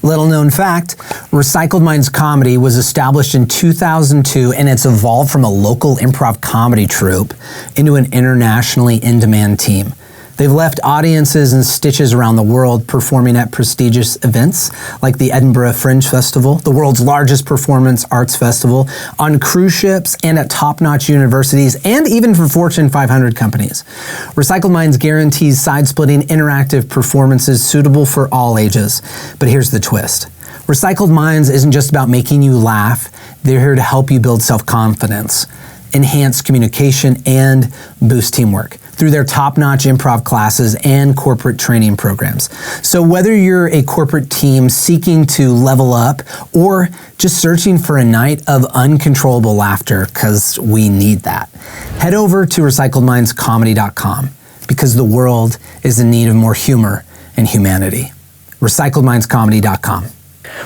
Little known fact, Recycled Minds Comedy was established in 2002 and it's evolved from a local improv comedy troupe into an internationally in-demand team. They've left audiences in stitches around the world performing at prestigious events like the Edinburgh Fringe Festival, the world's largest performance arts festival, on cruise ships and at top-notch universities, and even for Fortune 500 companies. Recycled Minds guarantees side-splitting interactive performances suitable for all ages. But here's the twist. Recycled Minds isn't just about making you laugh. They're here to help you build self-confidence, enhance communication, and boost teamwork through their top-notch improv classes and corporate training programs. So whether you're a corporate team seeking to level up or just searching for a night of uncontrollable laughter, because we need that, head over to recycledmindscomedy.com because the world is in need of more humor and humanity. recycledmindscomedy.com.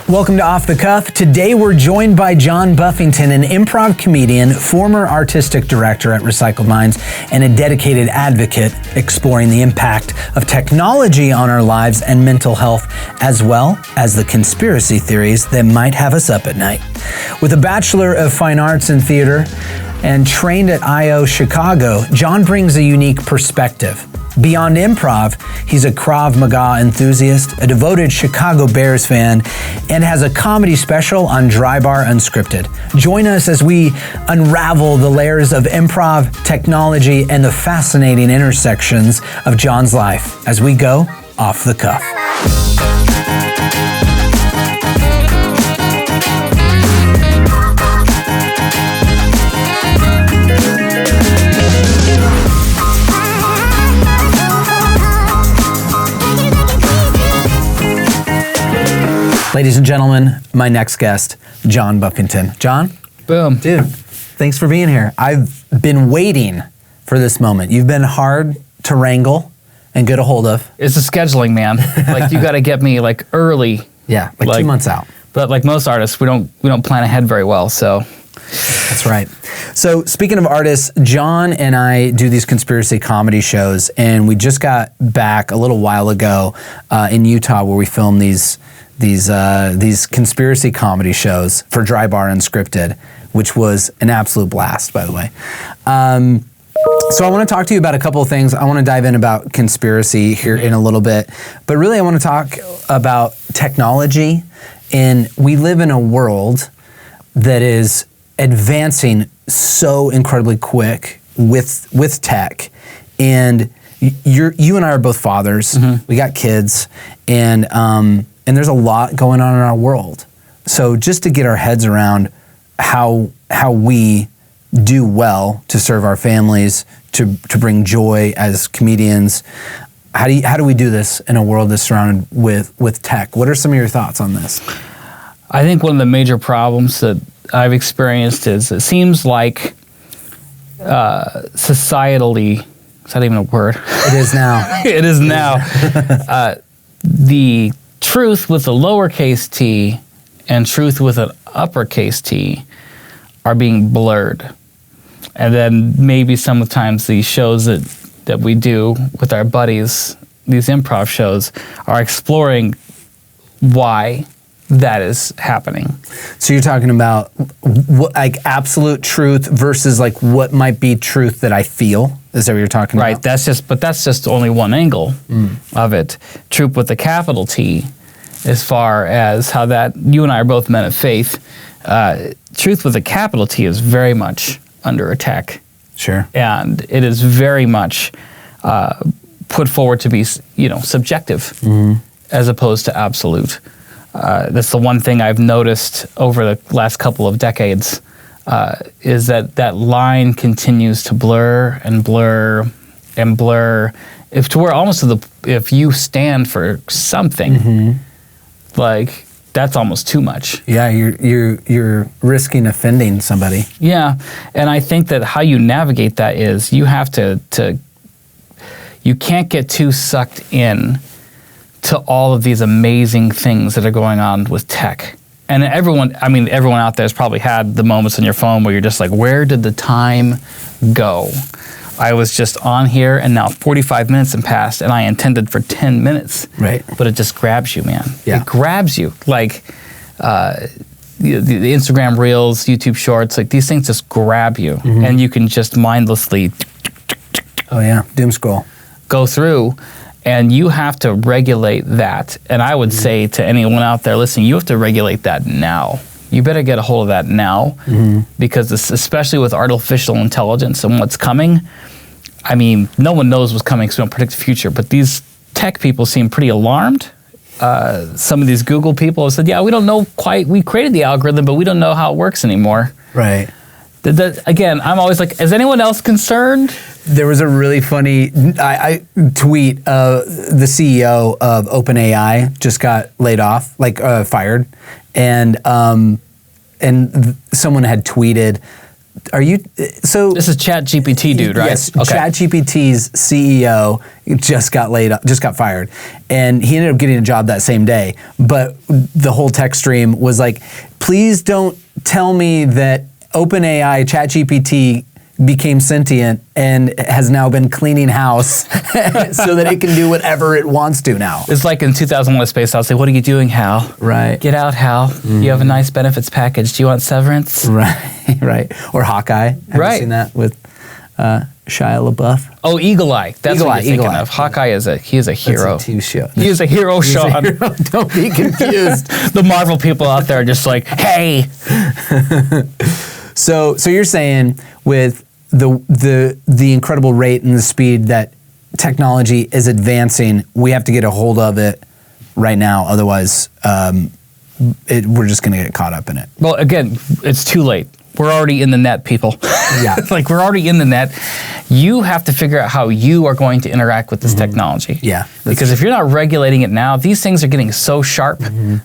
Welcome to Off the Cuff. Today we're joined by John Buffington, an improv comedian, former artistic director at Recycled Minds, and a dedicated advocate exploring the impact of technology on our lives and mental health, as well as the conspiracy theories that might have us up at night. With a Bachelor of Fine Arts in Theater and trained at I.O. Chicago, John brings a unique perspective. Beyond improv, he's a Krav Maga enthusiast, a devoted Chicago Bears fan, and has a comedy special on Dry Bar Unscripted. Join us as we unravel the layers of improv, technology, and the fascinating intersections of John's life as we go off the cuff. Ladies and gentlemen, my next guest, John Buffington. John? Boom. Dude, thanks for being here. I've been waiting for this moment. You've been hard to wrangle and get a hold of. It's a scheduling, man. Like, you got to get me like early. Yeah, like 2 months out. But like most artists, we don't plan ahead very well, so. That's right. So speaking of artists, John and I do these conspiracy comedy shows, and we just got back a little while ago in Utah where we filmed these conspiracy comedy shows for Dry Bar Unscripted, which was an absolute blast, by the way. So I want to talk to you about a couple of things. I want to dive in about conspiracy here in a little bit, but really I want to talk about technology. And we live in a world that is advancing so incredibly quick with tech. And you and I are both fathers. Mm-hmm. We got kids, and there's a lot going on in our world. So just to get our heads around how we do well to serve our families, to bring joy as comedians, how do we do this in a world that's surrounded with tech? What are some of your thoughts on this? I think one of the major problems that I've experienced is it seems like societally, is that even a word? It is now. It is now. The truth with a lowercase t and truth with an uppercase T are being blurred. And then maybe sometimes these shows that we do with our buddies, these improv shows, are exploring why that is happening. So you're talking about like absolute truth versus like what might be truth that I feel? Is that what you're talking right, about? Right, that's just only one angle of it. Truth with a capital T, as far as how that, you and I are both men of faith, truth with a capital T is very much under attack. Sure. And it is very much put forward to be, subjective as opposed to absolute. That's the one thing I've noticed over the last couple of decades, is that line continues to blur and blur and blur, if to where almost if you stand for something, like that's almost too much. Yeah, you're risking offending somebody. Yeah, and I think that how you navigate that is you have to you can't get too sucked in to all of these amazing things that are going on with tech. And everyone out there has probably had the moments on your phone where you're just like, where did the time go? I was just on here, and now 45 minutes have passed, and I intended for 10 minutes. Right. But it just grabs you, man. Yeah. It grabs you. Like the Instagram Reels, YouTube Shorts, like these things just grab you, and you can just mindlessly doom scroll. go through, and you have to regulate that. And I would say to anyone out there listening, you have to regulate that now. You better get a hold of that now, because especially with artificial intelligence and what's coming, I mean, no one knows what's coming, so we don't predict the future, but these tech people seem pretty alarmed. Some of these Google people have said, yeah, we don't know quite, we created the algorithm, but we don't know how it works anymore. Right. Again, I'm always like, is anyone else concerned? There was a really funny tweet. The CEO of OpenAI just got laid off, fired, and someone had tweeted, "Are you so?" This is ChatGPT dude, right? Yes, okay. ChatGPT's CEO just got fired, and he ended up getting a job that same day. But the whole tech stream was like, "Please don't tell me that OpenAI ChatGPT became sentient and has now been cleaning house so that it can do whatever it wants to now." It's like in 2001: A Space Odyssey. What are you doing, Hal? Right. Get out, Hal. You have a nice benefits package. Do you want severance? Right, right. Or Hawkeye. Have you seen that with Shia LaBeouf? Oh, Eagle Eye. That's Eagle what Eye, you're thinking Eagle Eye. of. Hawkeye is a hero. That's a TV show. He is a hero, Sean. Don't be confused. The Marvel people out there are just like, hey. So you're saying with the incredible rate and the speed that technology is advancing, we have to get a hold of it right now. Otherwise, we're just going to get caught up in it. Well, again, it's too late. We're already in the net, people. Yeah. Like, we're already in the net. You have to figure out how you are going to interact with this technology. Yeah. Because if you're not regulating it now, these things are getting so sharp.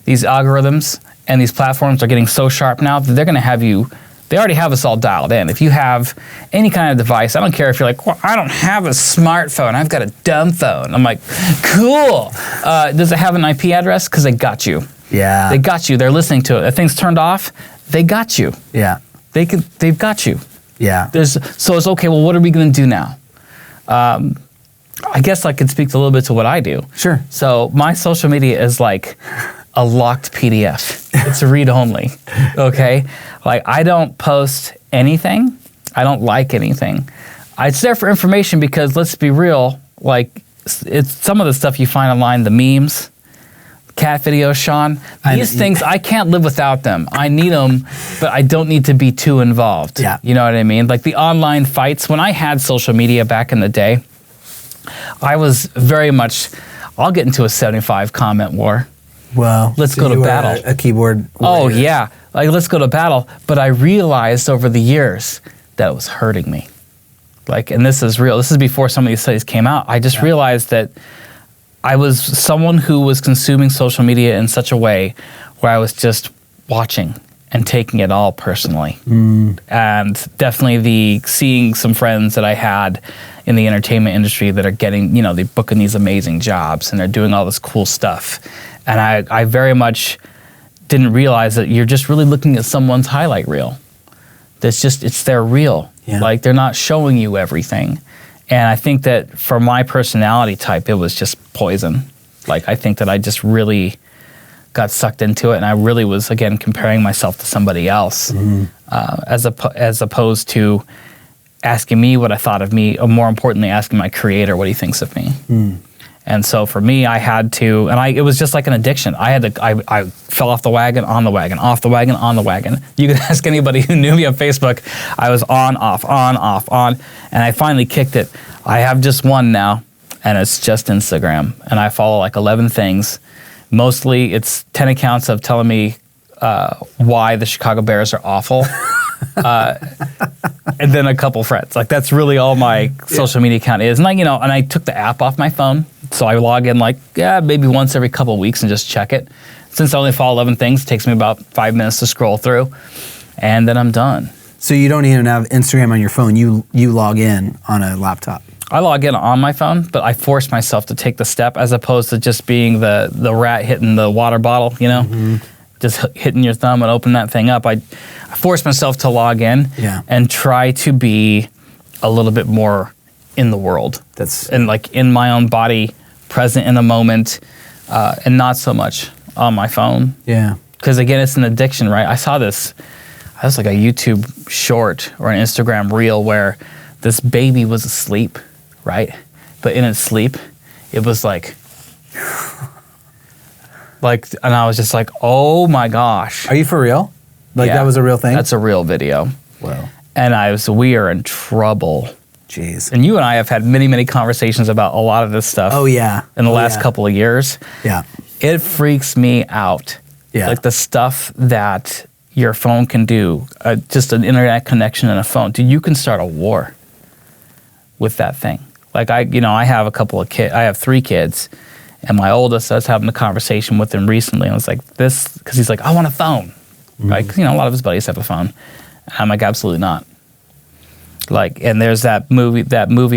These algorithms and these platforms are getting so sharp now that they're going to have you. They already have us all dialed in. If you have any kind of device, I don't care if you're like, well, I don't have a smartphone, I've got a dumb phone. I'm like, cool. Does it have an IP address? Because they got you. Yeah. They got you. They're listening to it. If thing's turned off, they got you. Yeah. They've got you. Yeah. So it's okay, well, what are we going to do now? I guess I could speak a little bit to what I do. Sure. So my social media is like a locked PDF. It's a read only, okay? Like, I don't post anything. I don't like anything. It's there for information because, let's be real, like, it's some of the stuff you find online, the memes, cat videos, Sean, these things, I can't live without them. I need them, but I don't need to be too involved. Yeah. You know what I mean? Like the online fights, when I had social media back in the day, I was very much, I'll get into a 75 comment war. Well, let's go to battle. A keyboard warrior. Oh, yeah. Like, let's go to battle. But I realized over the years that it was hurting me. Like, and this is real. This is before some of these studies came out. I just realized that I was someone who was consuming social media in such a way where I was just watching and taking it all personally. And definitely seeing some friends that I had in the entertainment industry that are getting, they're booking these amazing jobs and they're doing all this cool stuff. And I very much didn't realize that you're just really looking at someone's highlight reel. It's their reel. Yeah. Like, they're not showing you everything. And I think that for my personality type, it was just poison. Like, I think that I just really got sucked into it, and I really was, again, comparing myself to somebody else, as opposed to asking me what I thought of me, or more importantly, asking my creator what he thinks of me. And so for me, I had to, and it was just like an addiction. I fell off the wagon, on the wagon, off the wagon, on the wagon. You can ask anybody who knew me on Facebook. I was on, off, on, and I finally kicked it. I have just one now, and it's just Instagram. And I follow like 11 things. Mostly it's 10 accounts of telling me why the Chicago Bears are awful. And then a couple friends. Like, that's really all my social media account is. And and I took the app off my phone. So I log in maybe once every couple of weeks and just check it. Since I only follow 11 things, it takes me about 5 minutes to scroll through. And then I'm done. So you don't even have Instagram on your phone. You log in on a laptop. I log in on my phone, but I force myself to take the step as opposed to just being the rat hitting the water bottle, just hitting your thumb and open that thing up. I force myself to log in and try to be a little bit more in the world. That's and like in my own body, present in the moment, and not so much on my phone. Yeah. Because again, it's an addiction, right? I saw this. I was like a YouTube short or an Instagram reel where this baby was asleep, right? But in its sleep, it was like, and I was just like, oh my gosh. Are you for real? Like that was a real thing? That's a real video. Wow. And we are in trouble. Jeez. And you and I have had many, many conversations about a lot of this stuff. Oh, yeah. In the last couple of years. Yeah. It freaks me out. Yeah. Like the stuff that your phone can do, just an internet connection and a phone. Dude, you can start a war with that thing. Like I have a couple of kids. I have 3 kids, and my oldest, I was having a conversation with him recently, and I was like, because he's like, I want a phone. Mm-hmm. Like, a lot of his buddies have a phone. And I'm like, absolutely not. Like, and there's that movie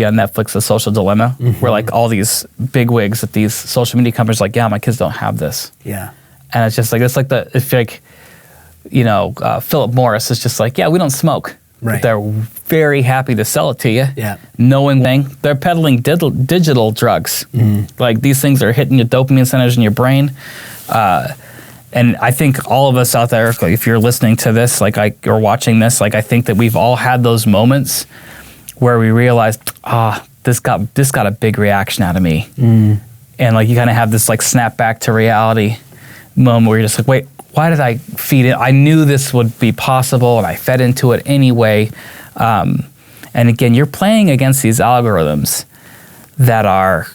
on Netflix, The Social Dilemma, where like all these big wigs at these social media companies are like, yeah, my kids don't have this. Yeah. And it's just like, Philip Morris is just like, yeah, we don't smoke. Right. But they're very happy to sell it to you. Yeah. Knowing they're peddling digital drugs. Like these things are hitting your dopamine centers in your brain. And I think all of us out there, if you're listening to this, or watching this, I think that we've all had those moments where we realized, this got a big reaction out of me. And like you kind of have this like snap back to reality moment where you're just like, wait, why did I feed it? I knew this would be possible, and I fed into it anyway. And again, you're playing against these algorithms that are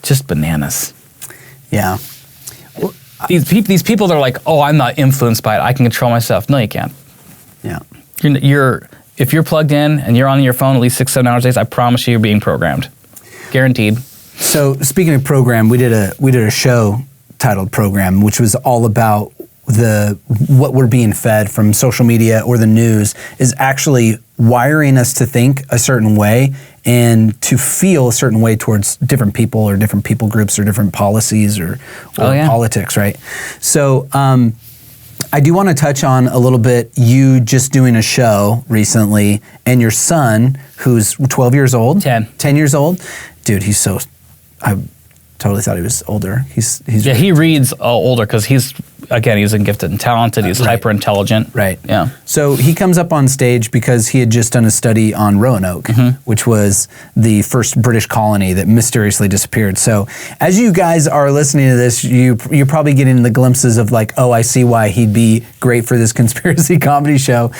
just bananas. Yeah. These people that are like, oh, I'm not influenced by it. I can control myself. No, you can't. Yeah. If you're plugged in and you're on your phone at least 6-7 hours a day, I promise you, you're being programmed. Guaranteed. So speaking of program, we did a show titled Program, which was all about what we're being fed from social media or the news is actually wiring us to think a certain way and to feel a certain way towards different people or different people groups or different policies or politics, right? So I do want to touch on a little bit you just doing a show recently and your son, who's 12 years old. 10 years old. Dude, I totally thought he was older. He reads older because he's gifted and talented. He's hyper intelligent. Right. Yeah. So he comes up on stage because he had just done a study on Roanoke, which was the first British colony that mysteriously disappeared. So as you guys are listening to this, you're probably getting the glimpses of like, oh, I see why he'd be great for this conspiracy comedy show.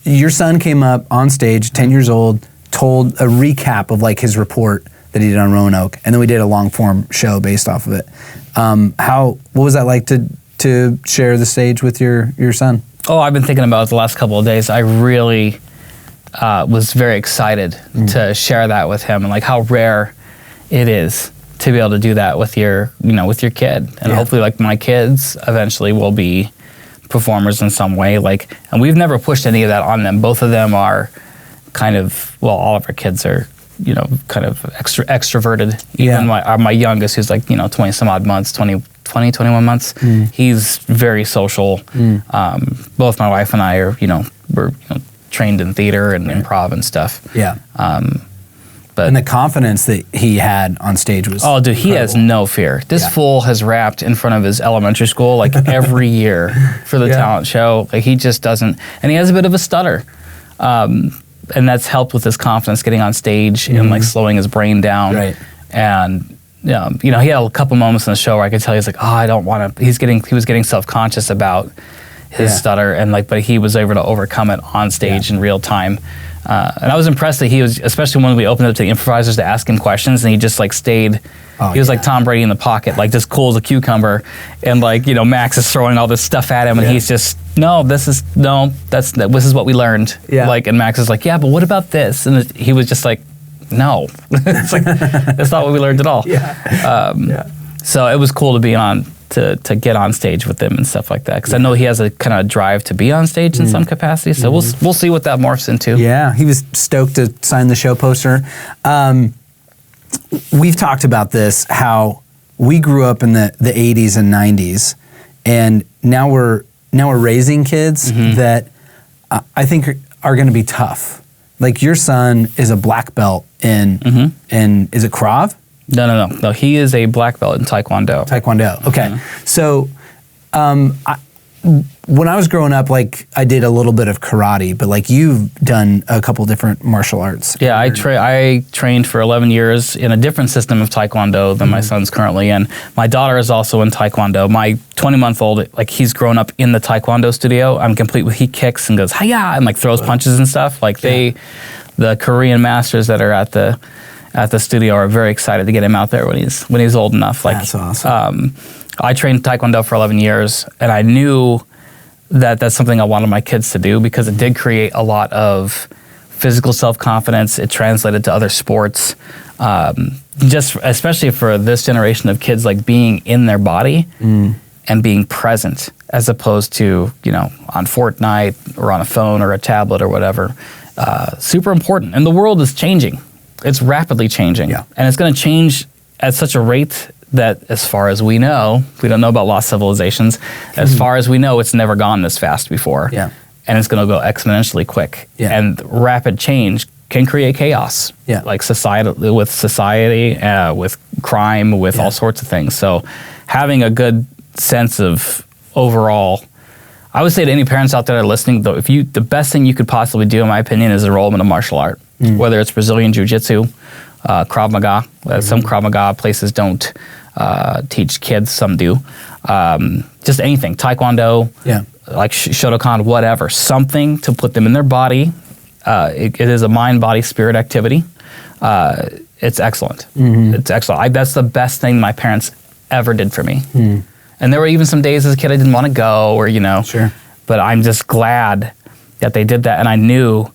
Your son came up on stage, 10 years old, told a recap of like his report that he did on Roanoke, and then we did a long form show based off of it. What was that like to share the stage with your son? Oh, I've been thinking about it the last couple of days. I really was very excited to share that with him, and like how rare it is to be able to do that with your kid. And hopefully like my kids eventually will be performers in some way. And we've never pushed any of that on them. Both of them are all of our kids are kind of extroverted. Even my youngest, who's 20 some odd months, 21 months, he's very social. Both my wife and I are, we're trained in theater and improv and stuff. Yeah. But and the confidence that he had on stage was dude, incredible. He has no fear. This fool has rapped in front of his elementary school every year for the talent show. He just doesn't, and he has a bit of a stutter. And that's helped with his confidence getting on stage and slowing his brain down. Right. And he had a couple moments in the show where I could tell he's like, oh, I don't want to. He was getting self-conscious about his stutter, and but he was able to overcome it on stage in real time. And I was impressed that he was, especially when we opened up to the improvisers to ask him questions, and he just stayed. He was like Tom Brady in the pocket, just cool as a cucumber, and Max is throwing all this stuff at him, and he's just this is what we learned. Yeah. And Max is like, yeah, but what about this? And he was just like, no, it's that's not what we learned at all. Yeah. So it was cool to be on to get on stage with him and stuff like that, because I know he has a kind of drive to be on stage in some capacity. So we'll see what that morphs into. Yeah, he was stoked to sign the show poster. We've talked about this, how we grew up in the 80s and 90s, and now we're raising kids that I think are going to be tough. Like your son is a black belt in is it Krav? No. He is a black belt in Taekwondo. Taekwondo. Okay. So, when I was growing up, like I did a little bit of karate, but like you've done a couple different martial arts. Yeah, I trained for 11 years in a different system of Taekwondo than my son's currently in. My daughter is also in Taekwondo. My 20-month-old, like he's grown up in the Taekwondo studio. He kicks and goes, hiya, and like throws punches and stuff. Like the Korean masters that are at the studio are very excited to get him out there when he's old enough. Like, that's awesome. I trained Taekwondo for 11 years, and I knew that that's something I wanted my kids to do because it did create a lot of physical self-confidence. It translated to other sports, just especially for this generation of kids, like being in their body and being present as opposed to, on Fortnite or on a phone or a tablet or whatever. Super important. And the world is changing. It's rapidly changing. Yeah. And it's going to change at such a rate that, as far as we know, we don't know about lost civilizations, as far as we know, it's never gone this fast before. Yeah. And it's going to go exponentially quick. Yeah. And rapid change can create chaos. Yeah. Like society, with crime, with all sorts of things. So having a good sense of overall, I would say to any parents out there that are listening, though, the best thing you could possibly do, in my opinion, is enroll them in a martial art. Whether it's Brazilian Jiu-Jitsu, Krav Maga. Some Krav Maga places don't teach kids, some do. Just anything, Taekwondo, like Shotokan, whatever. Something to put them in their body. It is a mind, body, spirit activity. It's excellent. It's excellent. That's the best thing my parents ever did for me. And there were even some days as a kid I didn't want to go, or Sure. But I'm just glad that they did that, and I knew.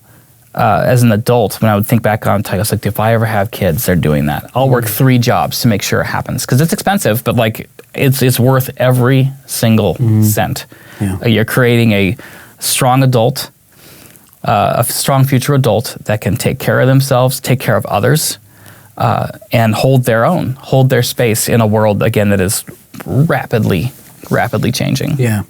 As an adult, when I would think back on it, I was like, if I ever have kids, they're doing that. I'll work 3 jobs to make sure it happens. Because it's expensive, but like it's worth every single cent. Yeah. You're creating a strong adult, a strong future adult that can take care of themselves, take care of others, and hold their space in a world, again, that is rapidly changing. Yeah.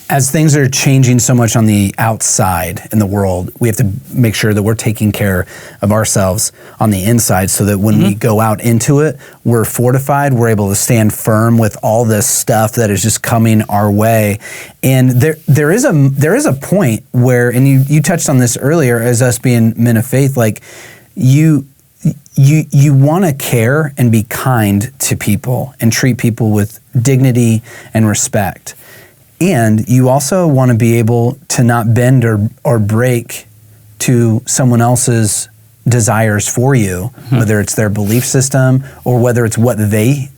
As things are changing so much on the outside in the world, we have to make sure that we're taking care of ourselves on the inside so that when we go out into it, we're fortified, we're able to stand firm with all this stuff that is just coming our way. And there is a point where, and you touched on this earlier as us being men of faith, like you want to care and be kind to people and treat people with dignity and respect. And you also want to be able to not bend or break to someone else's desires for you, whether it's their belief system or whether it's what they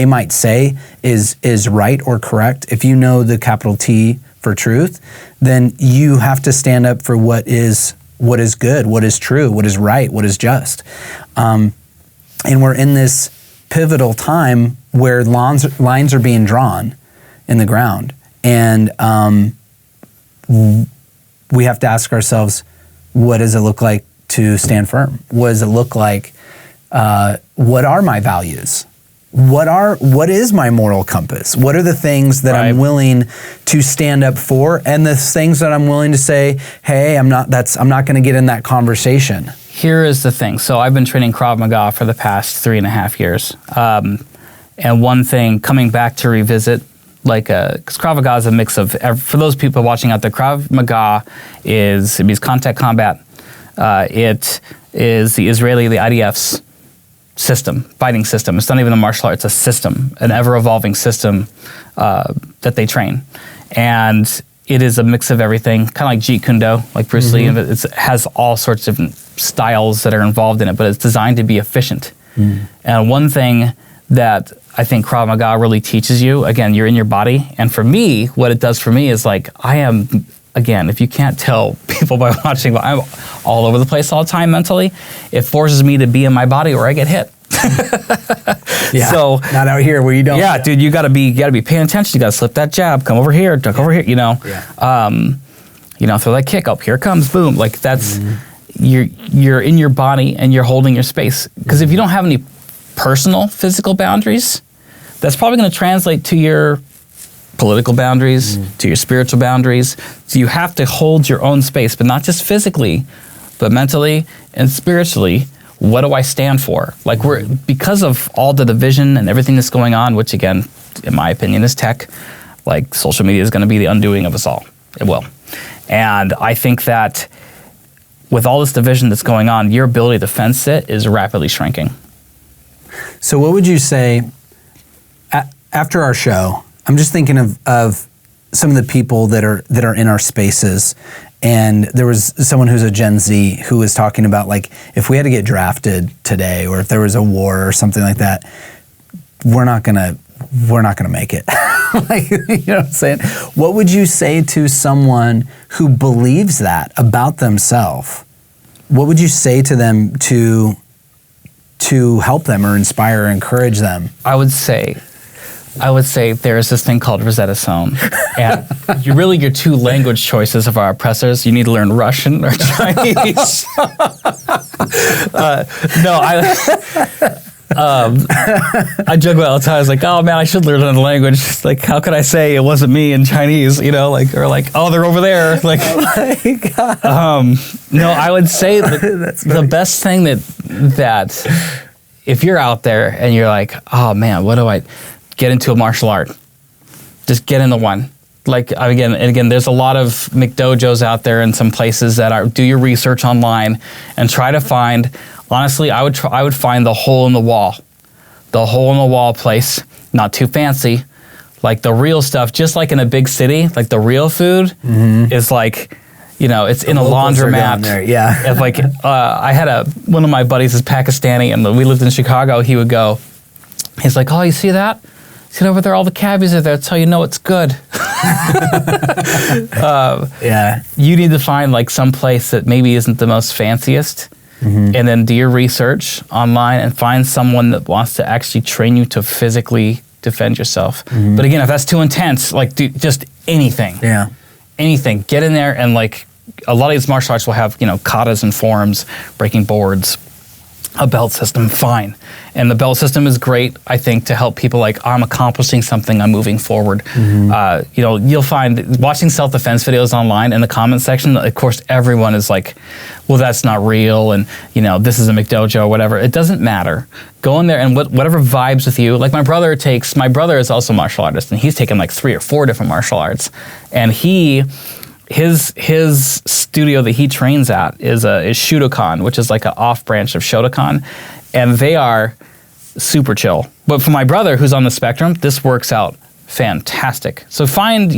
might say is right or correct. If you know the capital T for truth, then you have to stand up for what is good, what is true, what is right, what is just. And we're in this pivotal time where lines are being drawn in the ground. And we have to ask ourselves, what does it look like to stand firm? What does it look like? What are my values? What is my moral compass? What are the things that I'm willing to stand up for, and the things that I'm willing to say, hey, I'm not going to get in that conversation. Here is the thing. So I've been training Krav Maga for the past 3.5 years. And one thing, coming back to revisit, because Krav Maga is a mix of, for those people watching out there, Krav Maga means contact combat. It is the IDF's system, fighting system. It's not even a martial art, it's a system, an ever-evolving system that they train. And it is a mix of everything, kind of like Jeet Kune Do, like Bruce Lee. It has all sorts of different styles that are involved in it, but it's designed to be efficient. And one thing that I think Krav Maga really teaches you, again, you're in your body. And for me, what it does for me is I am, again, if you can't tell people by watching, I'm all over the place all the time mentally. It forces me to be in my body or I get hit. Yeah. So not out here where you don't. Yeah, dude, you gotta be paying attention. You gotta slip that jab, come over here, duck over here, throw that kick up, here it comes, boom. Like that's you're in your body and you're holding your space. Because if you don't have any personal physical boundaries, that's probably going to translate to your political boundaries, to your spiritual boundaries. So you have to hold your own space, but not just physically, but mentally and spiritually, what do I stand for? Like because of all the division and everything that's going on, which again, in my opinion, is tech, like social media is going to be the undoing of us all. It will. And I think that with all this division that's going on, your ability to fence it is rapidly shrinking. So what would you say, after our show, I'm just thinking of some of the people that are in our spaces, and there was someone who's a Gen Z who was talking about, like, if we had to get drafted today, or if there was a war or something like that, we're not gonna make it. Like, you know what I'm saying? What would you say to someone who believes that about themselves? What would you say to them to help them or inspire or encourage them? I would say there's this thing called Rosetta Stone. And your two language choices of our oppressors, you need to learn Russian or Chinese. I joke about it all the time. I was like, oh man, I should learn another language. It's like, how could I say it wasn't me in Chinese? You know, like, or like, oh, they're over there. Like, oh my God. No, I would say the best thing that if you're out there and you're like, oh man, what do I get into a martial art? Just get into one. Like, again, there's a lot of McDojos out there in some places that do your research online and try to find. Honestly, I would find the hole in the wall place, not too fancy, like the real stuff. Just like in a big city, like the real food is like, it's in a laundromat. There, yeah. If like I had one of my buddies is Pakistani, and we lived in Chicago. He would go, he's like, oh, you see that? See over there, all the cabbies are there. That's how you know it's good. Yeah. You need to find like some place that maybe isn't the most fanciest. And then do your research online and find someone that wants to actually train you to physically defend yourself. But again, if that's too intense, like just anything. Yeah. Anything. Get in there and like a lot of these martial arts will have, katas and forms, breaking boards, a belt system, fine. And the belt system is great, I think, to help people like, I'm accomplishing something, I'm moving forward. You'll find, watching self-defense videos online in the comment section, of course, everyone is like, well, that's not real, and, this is a McDojo, or whatever. It doesn't matter. Go in there and whatever vibes with you. Like my brother is also a martial artist, and he's taken like 3 or 4 different martial arts. And his studio that he trains at is Shudokan, which is like an off branch of Shotokan, and they are super chill. But for my brother who's on the spectrum, this works out fantastic. So find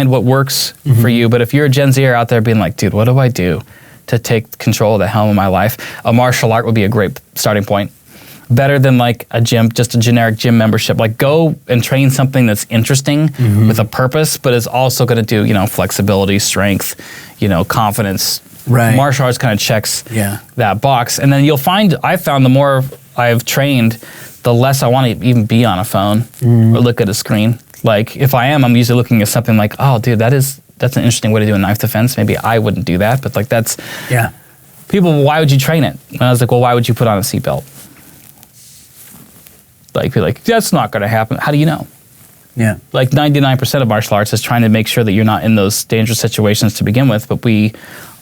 what works for you. But if you're a Gen Zer out there being like, dude, what do I do to take control of the helm of my life? A martial art would be a great starting point. Better than like a gym, just a generic gym membership. Like go and train something that's interesting with a purpose, but is also going to do, flexibility, strength, confidence. Right. Martial arts kind of checks that box. And then I've found the more I've trained, the less I want to even be on a phone or look at a screen. Like if I'm usually looking at something like, oh dude, that's an interesting way to do a knife defense. Maybe I wouldn't do that, but like that's, people, why would you train it? And I was like, well, why would you put on a seatbelt? Like, be like, that's not going to happen. How do you know? Yeah. Like 99% of martial arts is trying to make sure that you're not in those dangerous situations to begin with. But we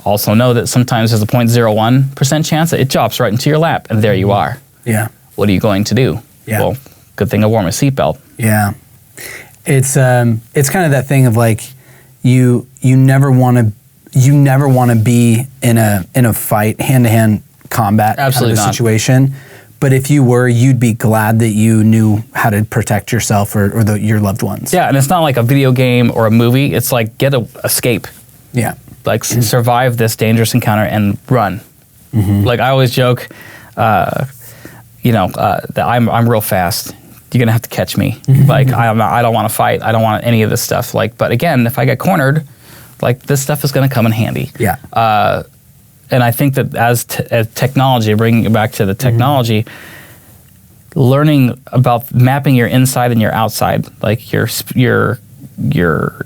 also know that sometimes there's a 0.01% chance that it drops right into your lap, and there you are. Yeah. What are you going to do? Yeah. Well, good thing I wore my seatbelt. Yeah. It's kind of that thing of like, you never want to be in a fight, hand-to-hand combat Absolutely kind of not. situation. But if you were, you'd be glad that you knew how to protect yourself or your loved ones. Yeah, and it's not like a video game or a movie. It's like escape. Yeah. Like survive this dangerous encounter and run. Like I always joke, that I'm real fast. You're gonna have to catch me. Like I don't want to fight. I don't want any of this stuff. Like, but again, if I get cornered, like this stuff is gonna come in handy. Yeah. And I think that as technology, bringing it back to the technology, learning about mapping your inside and your outside, like your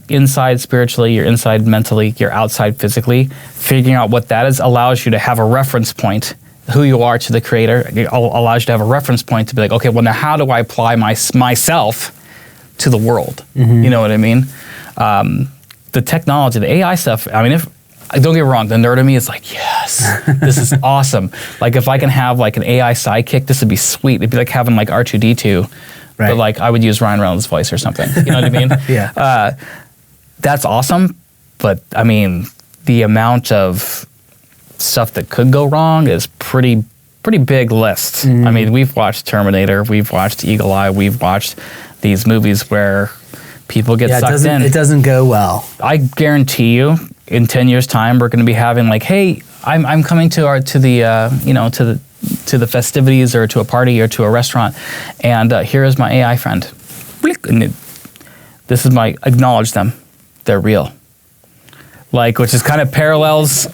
inside spiritually, your inside mentally, your outside physically, figuring out what that is allows you to have a reference point, who you are to the creator, it allows you to have a reference point to be like, okay, well now how do I apply myself to the world? You know what I mean? The technology, the AI stuff, I mean, don't get me wrong, the nerd in me is like, yes, this is awesome. Like if I can have like an AI sidekick, this would be sweet. It'd be like having like R2-D2, but like I would use Ryan Reynolds' voice or something. You know what I mean? Yeah. That's awesome, but I mean, the amount of stuff that could go wrong is pretty big list. I mean, we've watched Terminator, we've watched Eagle Eye, we've watched these movies where people get sucked in. It doesn't go well. I guarantee you, in 10 years' time, we're going to be having like, hey, I'm coming to the festivities or to a party or to a restaurant, and here is my AI friend. And this is my acknowledge them. They're real. Like, which is kind of parallels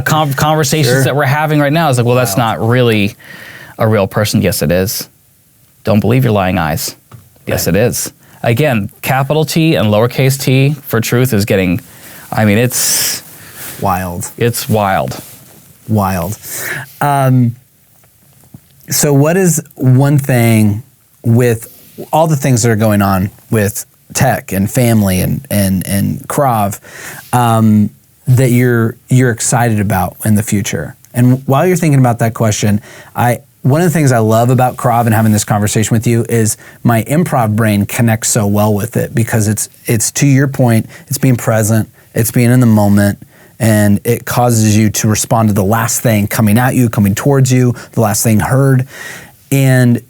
conversations that we're having right now. It's like, well, that's not really a real person. Yes, it is. Don't believe your lying eyes. Yes, it is. Again, capital T and lowercase t for truth is getting, I mean, it's wild. It's wild. Wild. So what is one thing with all the things that are going on with tech and family and Krav that you're excited about in the future? And while you're thinking about that question, one of the things I love about Krav and having this conversation with you is my improv brain connects so well with it, because it's to your point, it's being present, it's being in the moment, and it causes you to respond to the last thing coming at you, coming towards you, the last thing heard, and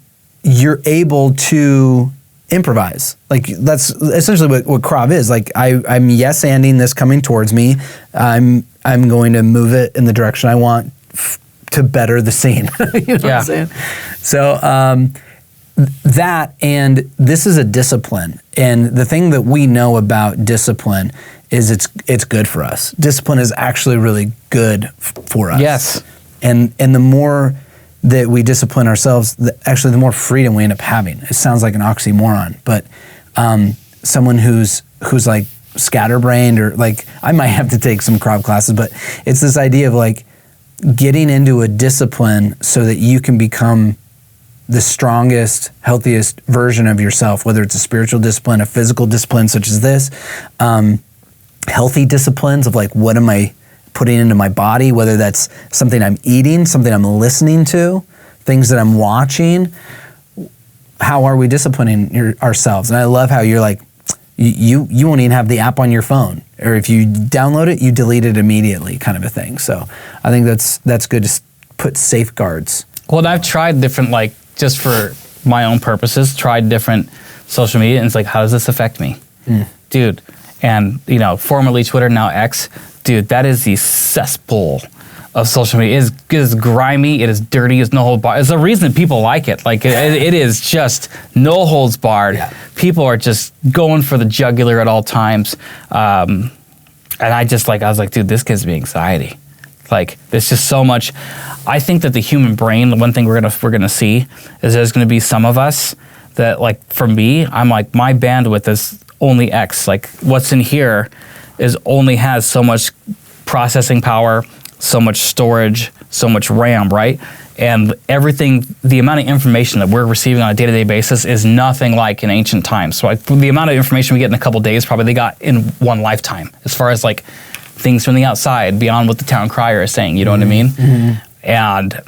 you're able to improvise. Like that's essentially what Krav is. Like I'm yes-anding this coming towards me. I'm going to move it in the direction I want to better the scene. You know what I'm saying? So that, and this is a discipline. And the thing that we know about discipline is it's good for us. Discipline is actually really good for us. Yes. And the more that we discipline ourselves, actually the more freedom we end up having. It sounds like an oxymoron, but someone who's like scatterbrained, or like, I might have to take some Krav classes, but it's this idea of like getting into a discipline so that you can become the strongest, healthiest version of yourself, whether it's a spiritual discipline, a physical discipline such as this, healthy disciplines of like, what am I putting into my body, whether that's something I'm eating, something I'm listening to, things that I'm watching. How are we disciplining ourselves? And I love how you're like, you won't even have the app on your phone, or if you download it, you delete it immediately, kind of a thing. So I think that's good to put safeguards. Well, I've tried different, like, just for my own purposes, tried different social media, and it's like, how does this affect me? Dude, and formerly Twitter, now X, dude, that is the cesspool of social media. It is grimy, it is dirty, it's no holds barred. It's the reason people like it. Like it is just no holds barred. Yeah. People are just going for the jugular at all times. And I was like, dude, this gives me anxiety. Like, there's just so much. I think that the human brain, the one thing we're gonna see is there's gonna be some of us that, like, for me, I'm like, my bandwidth is only X. Like, what's in here only has so much processing power, so much storage, so much RAM, right? And everything, the amount of information that we're receiving on a day-to-day basis is nothing like in ancient times. So the amount of information we get in a couple of days, probably they got in one lifetime, as far as like things from the outside, beyond what the town crier is saying, you know what I mean? Mm-hmm. And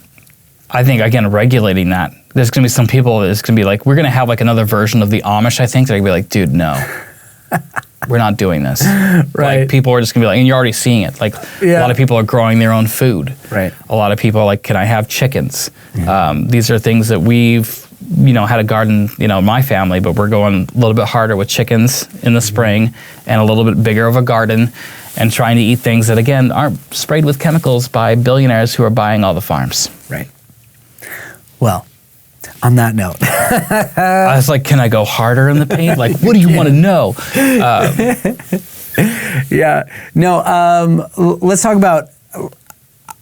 I think, again, regulating that, there's gonna be some people that's gonna be like, we're gonna have like another version of the Amish, I think, that are gonna be like, dude, no. We're not doing this. Right. Like, people are just gonna be like, and you're already seeing it. Like, a lot of people are growing their own food. Right. A lot of people are like, can I have chickens? Mm-hmm. These are things that we've, had a garden, my family, but we're going a little bit harder with chickens in the spring and a little bit bigger of a garden, and trying to eat things that, again, aren't sprayed with chemicals by billionaires who are buying all the farms. Right. Well, on that note, I was like, can I go harder in the paint? Like, what do you want to know? Let's talk about,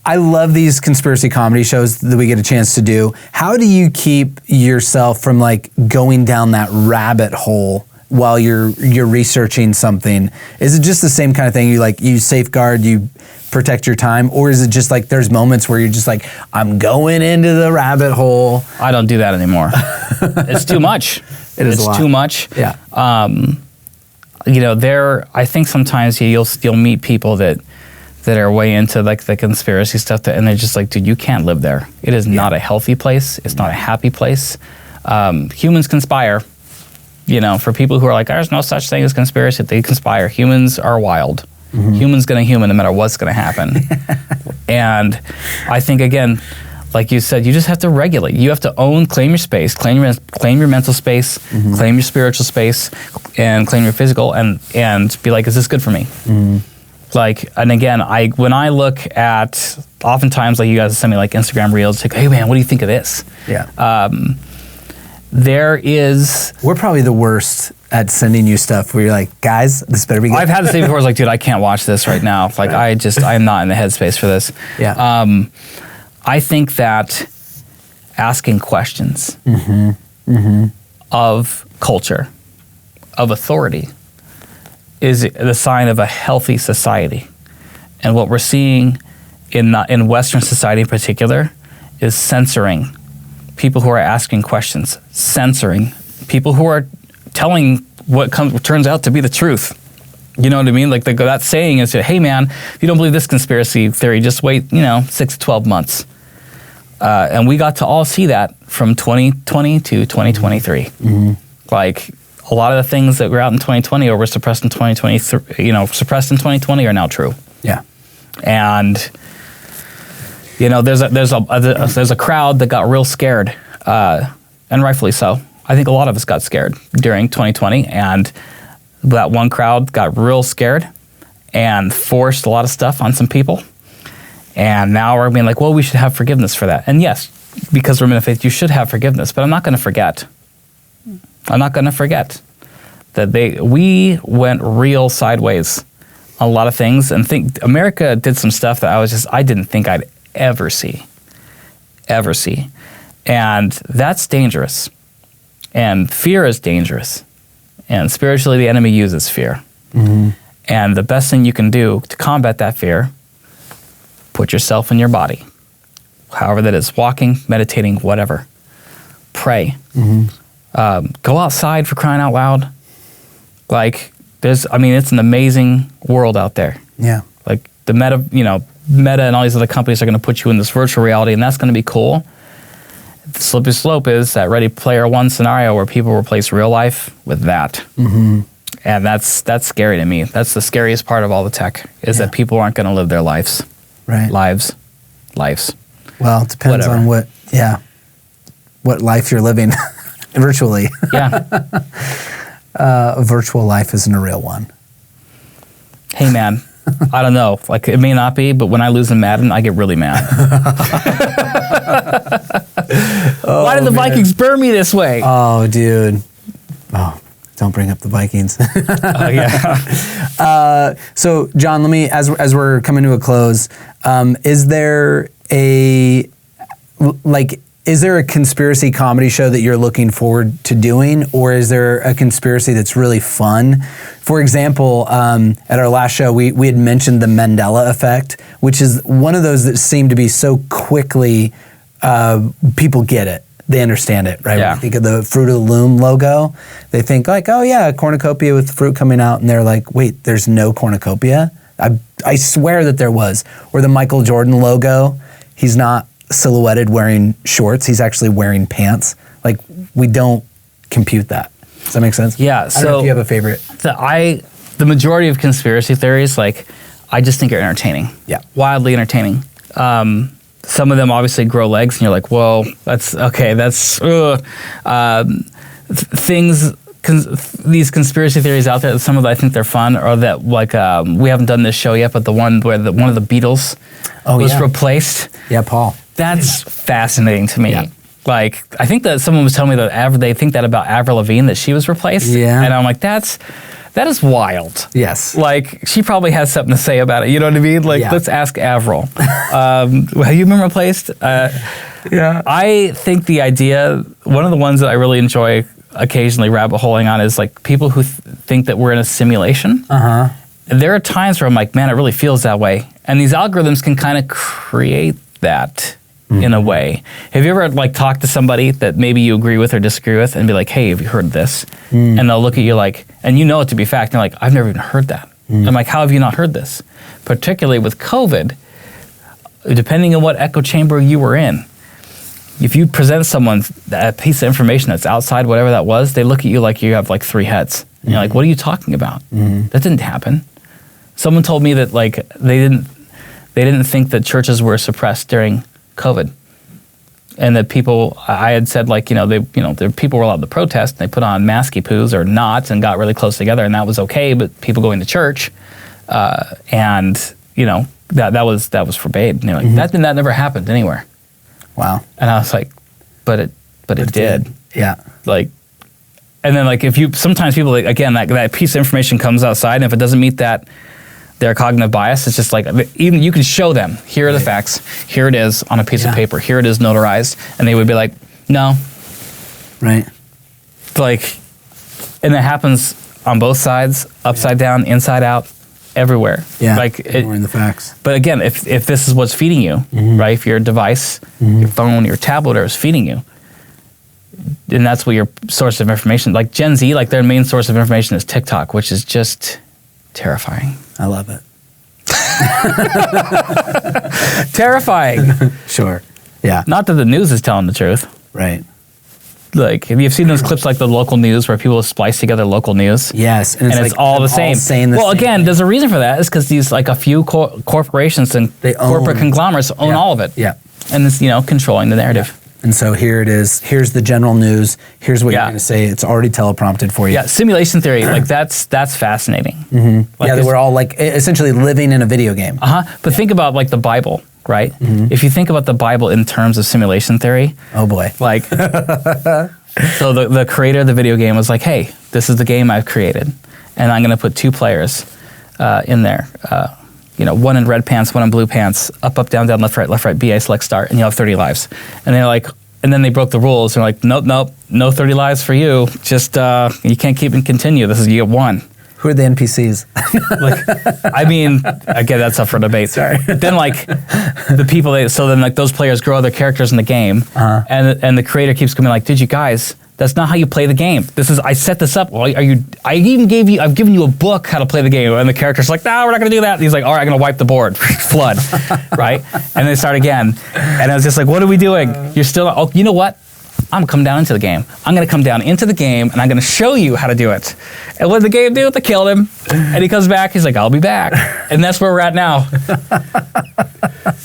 I love these conspiracy comedy shows that we get a chance to do. How do you keep yourself from like going down that rabbit hole while you're researching something? Is it just the same kind of thing? You safeguard, you protect your time, or is it just like there's moments where you're just like, I'm going into the rabbit hole? I don't do that anymore. It's too much. It's too much. Yeah. I think sometimes you'll meet people that that are way into like the conspiracy stuff, and they're just like, dude, you can't live there. It is not a healthy place. It's not a happy place. Humans conspire. You know, for people who are like, there's no such thing as conspiracy, they conspire. Humans are wild. Humans gonna human no matter what's gonna happen. And I think, again, like you said, you just have to regulate. You have to claim your space, claim your mental space, claim your spiritual space, and claim your physical, and be like, is this good for me? Like, and again, when I look at, oftentimes, like you guys send me like Instagram reels, like, hey man, what do you think of this? Yeah. We're probably the worst at sending you stuff where you're like, guys, this better be good. I've had to say before, I was like, dude, I can't watch this right now. Like, I'm not in the headspace for this. Yeah. I think that asking questions of culture, of authority, is the sign of a healthy society. And what we're seeing in Western society in particular is censoring people who are asking questions, censoring people who are telling what turns out to be the truth. You know what I mean? Like that saying is, hey man, if you don't believe this conspiracy theory, just wait, 6 to 12 months. And we got to all see that from 2020 to 2023. Like a lot of the things that were out in 2020 or were suppressed in 2023, suppressed in 2020 are now true. Yeah. And there's a crowd that got real scared, and rightfully so. I think a lot of us got scared during 2020, and that one crowd got real scared and forced a lot of stuff on some people. And now we're being like, well, we should have forgiveness for that. And yes, because we're in a faith, you should have forgiveness. But I'm not going to forget. That we went real sideways on a lot of things, and think America did some stuff that I didn't think I'd ever see. And that's dangerous. And fear is dangerous. And spiritually, the enemy uses fear. And the best thing you can do to combat that fear, put yourself in your body. However that is, walking, meditating, whatever. Pray. Go outside, for crying out loud. Like, it's an amazing world out there. Yeah. Like the Meta and all these other companies are going to put you in this virtual reality, and that's going to be cool. The slippery slope is that Ready Player One scenario where people replace real life with that. And that's scary to me. That's the scariest part of all the tech, is that people aren't going to live their lives. Right. Lives. Well, it depends on what life you're living virtually. Yeah. A virtual life isn't a real one. Hey, man. I don't know. Like, it may not be, but when I lose in Madden, I get really mad. Why did the Vikings burn me this way? Oh, dude. Oh, don't bring up the Vikings. Oh, yeah. So, John, let me, as we're coming to a close, is there a conspiracy comedy show that you're looking forward to doing, or is there a conspiracy that's really fun? For example, at our last show, we had mentioned the Mandela effect, which is one of those that seem to be so quickly, people get it. They understand it, right? Yeah. When you think of the Fruit of the Loom logo, they think like, oh yeah, a cornucopia with fruit coming out, and they're like, wait, there's no cornucopia? I swear that there was. Or the Michael Jordan logo, he's not silhouetted wearing shorts, he's actually wearing pants. Like, we don't compute that. Does that make sense? Yeah. I don't know if you have a favorite. The majority of conspiracy theories, like, I just think are entertaining. Yeah. Wildly entertaining. Some of them obviously grow legs, and you're like, whoa, that's okay. That's these conspiracy theories out there. Some of them I think they're fun, or that like we haven't done this show yet, but the one where one of the Beatles was replaced. Yeah, Paul. That's fascinating to me. Yeah. Like, I think that someone was telling me that they think that about Avril Lavigne, that she was replaced. Yeah. And I'm like, that is wild. Yes. Like, she probably has something to say about it. You know what I mean? Like, let's ask Avril. Have you been replaced? Yeah. I think the idea, one of the ones that I really enjoy occasionally rabbit holing on, is like people who think that we're in a simulation. And there are times where I'm like, man, it really feels that way. And these algorithms can kind of create that in a way. Have you ever like talked to somebody that maybe you agree with or disagree with, and be like, hey, have you heard this? And they'll look at you like, and you know it to be fact, and you're like, I've never even heard that. I'm like, how have you not heard this? Particularly with COVID, depending on what echo chamber you were in, if you present someone a piece of information that's outside whatever that was, they look at you like you have like 3 heads. And you're like, what are you talking about? That didn't happen. Someone told me that like they didn't think that churches were suppressed during COVID. And that people, I had said like, the people were allowed to protest, and they put on masky poos or knots and got really close together, and that was okay, but people going to church, and that was forbade. And you're like, that never happened anywhere. Wow. And I was like, but it did. Yeah. Like, and then like sometimes people, like, again, that piece of information comes outside, and if it doesn't meet their cognitive bias, it's just like, even you can show them, here are the facts, here it is on a piece of paper, here it is notarized, and they would be like, no. Right. Like, and it happens on both sides, upside down, inside out, everywhere. Yeah, like ignoring the facts. But again, if this is what's feeding you, right, if your device, your phone, your tablet is feeding you, then that's what your source of information, like Gen Z, like their main source of information is TikTok, which is just terrifying. I love it. Terrifying. Sure. Yeah. Not that the news is telling the truth. Right. Like, have you seen those clips like the local news where people splice together local news? Yes. And it's all the same. Well, again, there's a reason for that. It's because these, like, a few corporations and corporate conglomerates own all of it. Yeah. And it's, controlling the narrative. Yeah. And so here it is. Here's the general news. Here's what you're going to say. It's already teleprompted for you. Yeah, simulation theory, like that's fascinating. Like that we're all like essentially living in a video game. But think about like the Bible, right? If you think about the Bible in terms of simulation theory. Oh boy. Like, so the creator of the video game was like, hey, this is the game I've created. And I'm going to put 2 players in there. One in red pants, one in blue pants, up, down, left, right, BA, select, start, and you'll have 30 lives. And they're like, and then they broke the rules. They're like, nope, no 30 lives for you. Just, you can't keep and continue. You get 1. Who are the NPCs? Again, that's up for debate. Sorry. But then like the people, those players grow their characters in the game, and the creator keeps coming like, dude, you guys, that's not how you play the game. I set this up. Well, I've given you a book how to play the game. And the character's like, no, we're not gonna do that. And he's like, all right, I'm gonna wipe the board. Flood, right? And they start again. And I was just like, what are we doing? You're still, you know what? I'm gonna come down into the game. I'm gonna come down into the game and I'm gonna show you how to do it. And what did the game do? They killed him. And he comes back, he's like, I'll be back. And that's where we're at now.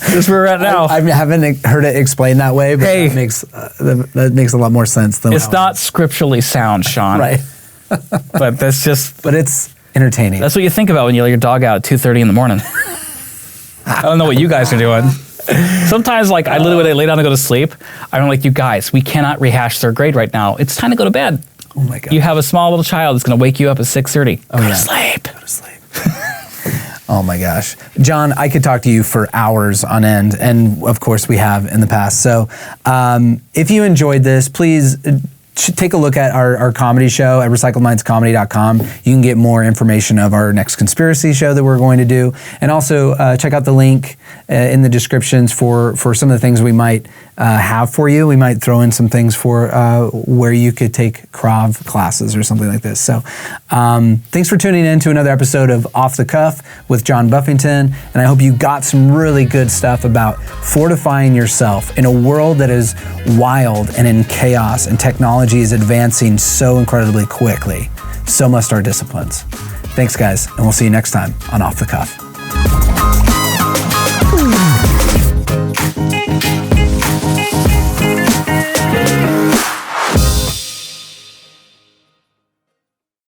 That's where we're at now. I haven't heard it explained that way, but that makes a lot more sense than it's not scripturally sound, Sean. Right. But that's just... But it's entertaining. That's what you think about when you let your dog out at 2:30 in the morning. I don't know what you guys are doing. Sometimes, like, I literally lay down to go to sleep. I'm like, you guys, we cannot rehash 3rd grade right now. It's time to go to bed. Oh, my God. You have a small little child that's going to wake you up at 6:30. Go to sleep. Go to sleep. Oh, my gosh. John, I could talk to you for hours on end, and, of course, we have in the past. So if you enjoyed this, please take a look at our comedy show at recycledmindscomedy.com. You can get more information of our next conspiracy show that we're going to do. And also check out the link in the descriptions for some of the things we might have for you. We might throw in some things for where you could take Krav classes or something like this. So thanks for tuning in to another episode of Off the Cuff with John Buffington. And I hope you got some really good stuff about fortifying yourself in a world that is wild and in chaos, and technology is advancing so incredibly quickly. So must our disciplines. Thanks, guys, and we'll see you next time on Off the Cuff.